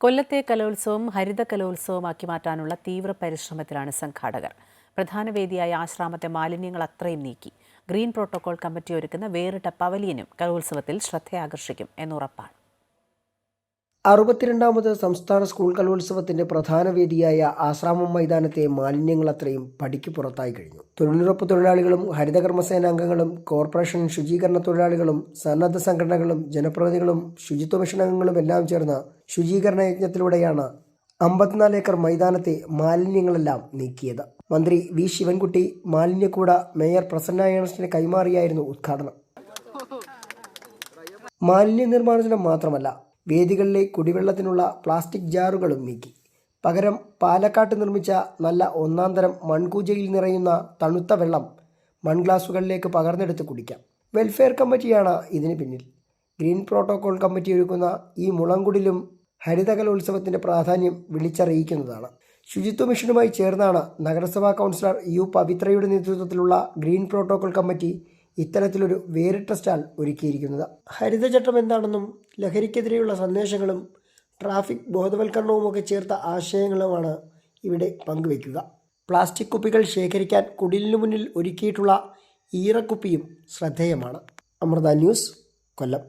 കൊല്ലത്തെ കലോത്സവം ഹരിത കലോത്സവമാക്കി മാറ്റാനുള്ള തീവ്ര പരിശ്രമത്തിലാണ് സംഘാടകർ. പ്രധാന വേദിയായ ആശ്രാമത്തെ മാലിന്യങ്ങൾ അത്രയും നീക്കി. ഗ്രീൻ പ്രോട്ടോകോൾ കമ്മിറ്റി ഒരുക്കുന്ന വേറിട്ട പവലിയനും കലോത്സവത്തിൽ ശ്രദ്ധയാകർഷിക്കും എന്നുറപ്പാണ്. 62ാമത് സംസ്ഥാന സ്കൂൾ കലോത്സവത്തിന്റെ പ്രധാന വേദിയായ ആശ്രാമം മൈതാനത്തെ മാലിന്യങ്ങൾ അത്രയും പടിക്ക് പുറത്തായി കഴിഞ്ഞു. തൊഴിലുറപ്പ് തൊഴിലാളികളും ഹരിതകർമ്മസേനാംഗങ്ങളും കോർപ്പറേഷൻ ശുചീകരണ തൊഴിലാളികളും സന്നദ്ധ സംഘടനകളും ജനപ്രതിനിധികളും ശുചിത്വ മിഷൻ അംഗങ്ങളും എല്ലാം ചേർന്ന ശുചീകരണ യജ്ഞത്തിലൂടെയാണ് 54 ഏക്കർ മൈതാനത്തെ മാലിന്യങ്ങളെല്ലാം നീക്കിയത്. മന്ത്രി വി ശിവൻകുട്ടി മാലിന്യക്കൂട മേയർ പ്രസന്ന ഏണസ്റ്റിന് കൈമാറിയായിരുന്നു ഉദ്ഘാടനം. മാലിന്യ നിർമ്മാർജ്ജനം മാത്രമല്ല, വേദികളിലെ കുടിവെള്ളത്തിനുള്ള പ്ലാസ്റ്റിക് ജാറുകളും നീക്കി. പകരം പാലക്കാട്ട് നിർമ്മിച്ച നല്ല ഒന്നാന്തരം മൺകൂജയിൽ നിറയുന്ന തണുത്ത വെള്ളം മൺഗ്ലാസുകളിലേക്ക് പകർന്നെടുത്ത് കുടിക്കാം. വെൽഫെയർ കമ്മിറ്റിയാണ് ഇതിന് പിന്നിൽ. ഗ്രീൻ പ്രോട്ടോകോൾ കമ്മിറ്റി ഒരുക്കുന്ന ഈ മുളങ്കുടിലും ഹരിത കലോത്സവത്തിൻ്റെ പ്രാധാന്യം വിളിച്ചറിയിക്കുന്നതാണ്. ശുചിത്വ മിഷനുമായി ചേർന്നാണ് നഗരസഭാ കൗൺസിലർ യു പവിത്രയുടെ നേതൃത്വത്തിലുള്ള ഗ്രീൻ പ്രോട്ടോകോൾ കമ്മിറ്റി ഇത്തരത്തിലൊരു വേറിട്ട സ്റ്റാൾ ഒരുക്കിയിരിക്കുന്നത്. ഹരിതചട്ടം എന്താണെന്നും ലഹരിക്കെതിരെയുള്ള സന്ദേശങ്ങളും ട്രാഫിക് ബോധവൽക്കരണവുമൊക്കെ ചേർത്ത ആശയങ്ങളുമാണ് ഇവിടെ പങ്കുവയ്ക്കുക. പ്ലാസ്റ്റിക് കുപ്പികൾ ശേഖരിക്കാൻ കുടിലിനു മുന്നിൽ ഒരുക്കിയിട്ടുള്ള ഈറക്കുപ്പിയും ശ്രദ്ധേയമാണ്. അമൃത ന്യൂസ്, കൊല്ലം.